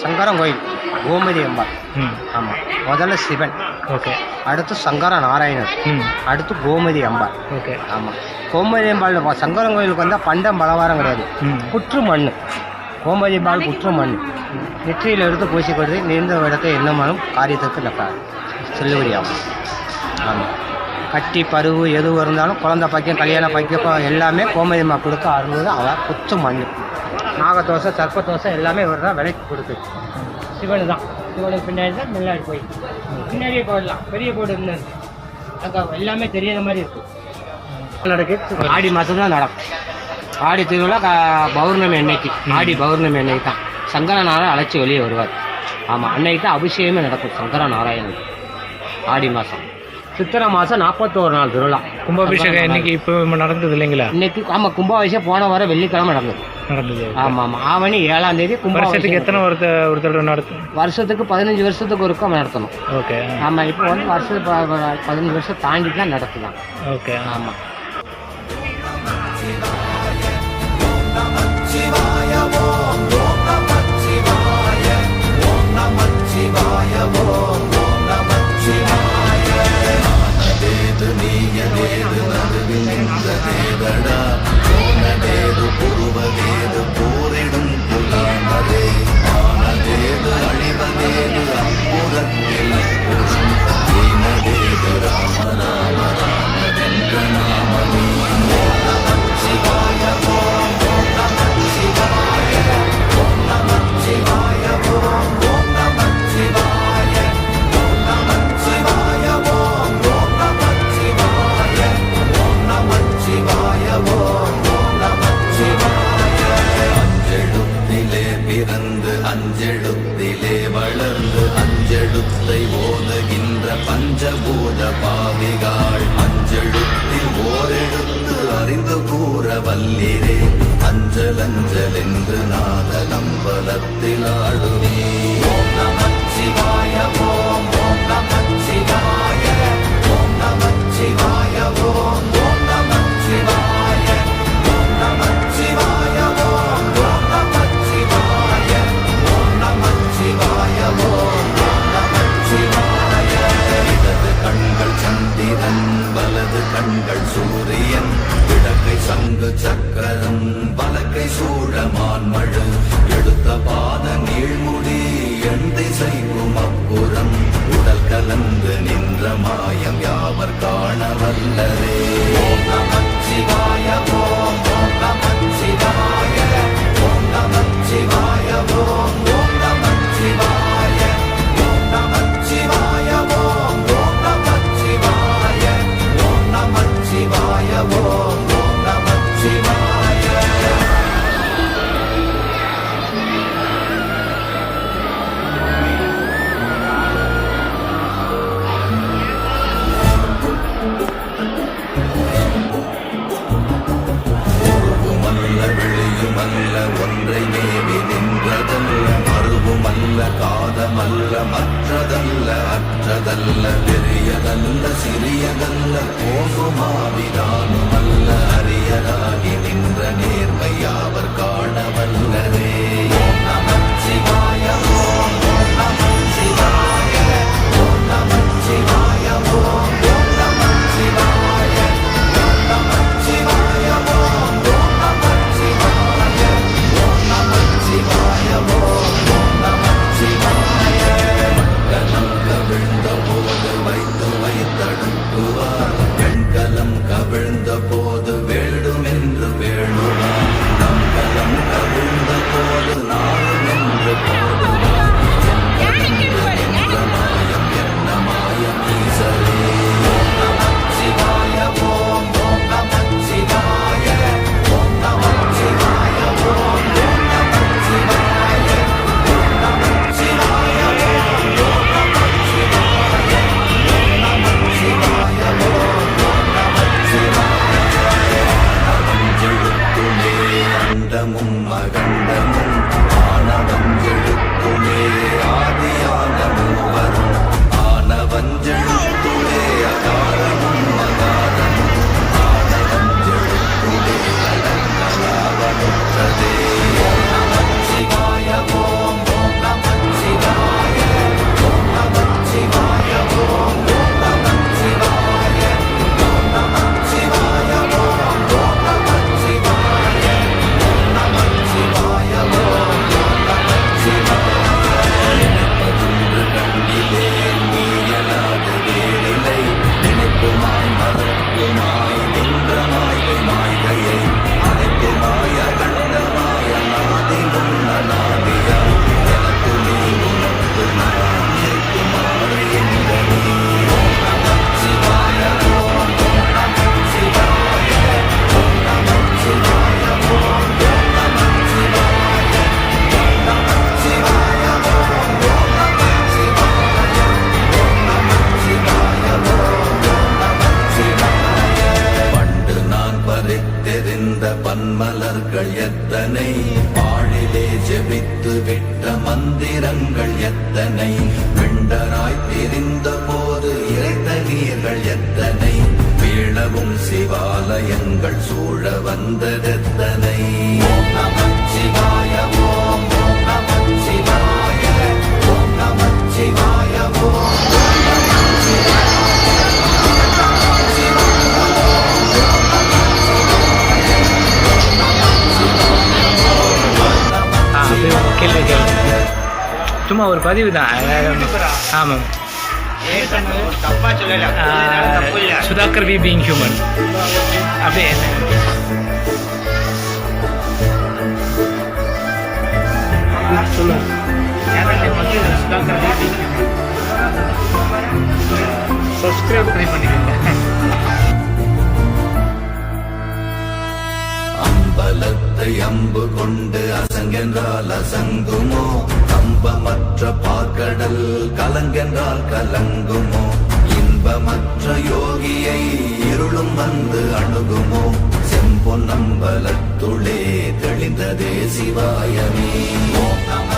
சங்கரன் கோயில் கோமதி அம்பாள். ஆமாம், முதல்ல சிவன். ஓகே. அடுத்து சங்கர நாராயணன். அடுத்து கோமதி அம்பாள். ஓகே. ஆமாம், கோமதி அம்பாள் சங்கரன் கோயிலுக்கு வந்தால் பண்டம் பலவாரம் கிடையாது, புற்று மண். கோமதி அம்பாள் புற்று மண் நெற்றியில் எடுத்து பூசி கொடுத்து நீண்ட இடத்தை என்னமானும் காரியத்துக்கு செல்லுபடி ஆகும். ஆமாம், கட்டி பருவு எதுவும் இருந்தாலும் குழந்தை பைக்கம் கல்யாண பைக்கம் எல்லாமே கோமதி அம்மா கொடுக்க அருள்வது அவள் புற்று மண். நாகதோசை சர்ப்பதோசை எல்லாமே இவர் தான் விலைக்கு கொடுக்குது. சிவனு தான், சிவனுக்கு பின்னாடி தான் முன்னாடி போய் பின்னாடியே போயிடலாம். பெரிய போர்டு இருந்தது அங்கே எல்லாமே தெரியாத மாதிரி இருக்கும். நடக்குது ஆடி மாதம் தான் நடக்கும். ஆடி திருவிழா பௌர்ணமி அன்னைக்கு, ஆடி பௌர்ணமி அன்னைக்கு தான் சங்கரநாராயணன் அழைச்சி வெளியே வருவார். ஆமாம், அன்னைக்கு தான் அபிஷேகமே நடக்கும் சங்கரநாராயணன். ஆடி மாதம் சித்திரை மாதம் 41 நாள் திருவிழா. கும்பாபிஷேகம் இன்னைக்கு இப்போ நடந்தது இல்லைங்களா? இன்னைக்கு ஆமாம், கும்பாபிஷேகம் போன வாரம் வெள்ளிக்கிழமை நடந்தது. ஆமாம் ஆமாம், ஆவணி 7ஆம் தேதி. வருஷத்துக்கு எத்தனை ஒரு தடவை நடத்தும்? வருஷத்துக்கு 15 வருஷத்துக்கு ஒருக்கா நடத்தணும். ஓகே. ஆமாம், இப்போ வந்து வருஷத்துக்கு 15 வருஷம் தாண்டி தான் நடத்துதான். ஓகே. ஆமாம். அஞ்செழுத்திலே வளர்ந்து அஞ்செழுத்தை ஓதுகின்ற பஞ்சபூத பாவிகாள் அஞ்செழுத்தில் ஓரெழுத்து அறிந்து கூற வல்லிரே அஞ்சல் அஞ்சல் என்று நாத நம்பலத்தில் ஆடுவே. ஓம் நமச்சிவாய ஓம் ஓம் நமச்சிவாய ஓம் நமச்சிவாய ஓம் ஓம் நமச்சிவாய ஓம் நமச்சிவாய ஓம் ஓம் நமச்சிவாய ஓம் நமச்சிவாய ஓம் ஓம் நமச்சிவாய. இடது கண்கள் சந்திரன் வலது கண்கள் சூரியன் இடக்கை சங்கு சக்கரம் வலக்கை சூழமான்மழு எடுத்த பாத நீழ்முடி எண் திசைக்கும் அப்புறம் உடல் கலந்து நின்ற மாயம் யாவர் காண வல்லரே. ஓம் நமச்சிவாய ஓம் ஓம் நமச்சிவாய ஓம் நமச்சிவாய ஓம் ஓம் நமச்சிவாய ஓம் நமச்சிவாய ஓம் ஓம் நமச்சிவாய ஓம் நமச்சிவாய ஓம் ஓம் நமச்சிவாய. உருவுமல்ல வெளியுமல்ல ஒன்றை மேவி நின்றதல்ல மறுவுமல்ல காதமல்ல மற்றதல்ல அற்றதல்ல பெரியதல்ல சிறியதல்ல போகுமாவிதானுமல்ல அரியராகி நின்ற நேர்மையாவர் காண வல்லரே. ஓம் நமச்சிவாய ஓம் ஓம் நமச்சிவாய ஓம் நமச்சிவாய ஓம் ஓம் நமச்சிவாய ஓம் நமச்சிவாய ஓம் ஓம் நமச்சிவாய ஓம் நமச்சிவாய ஓம் ஓம் நமச்சிவாய. மண்டலம் கவிழ்ந்த போது வைத்து வைத்தடுக்குவார் வெண்கலம் கவிழ்ந்த போது வேண்டுமென்று வேண்டுவார் நம் கலம் விட்ட மந்திரங்கள் எத்தனை, வெண்டராய் தெரிந்த போது இறைத்த நீர்கள் எத்தனை, வீழவும் சிவாலயங்கள் சூழ வந்ததெத்தனை. ஓம் நமச்சிவாய ஓம் ஓம் நமச்சிவாய ஓம் நமச்சிவாய ஓம் கேள்வி கேள்வி சும்மா ஒரு பதிவு தான். ஆமாம், தப்பா சொல்லல, தப்பு இல்லை. சுதாகர் வி பீயிங் ஹியூமன் அப்படியே சப்ஸ்கிரைப் பண்ணிக்கோங்க. அம்பலத்தை அம்பு கொண்டு அசங்கென்றால் அசங்குமோ, கம்பமற்ற பார்க்கடல் கலங்கென்றால் கலங்குமோ, இன்பமற்ற யோகியை இருளும் வந்து அணுகுமோ, செம்பொன்னம்பலத்துளே தெளிந்ததே சிவாயமே. ஓம் நம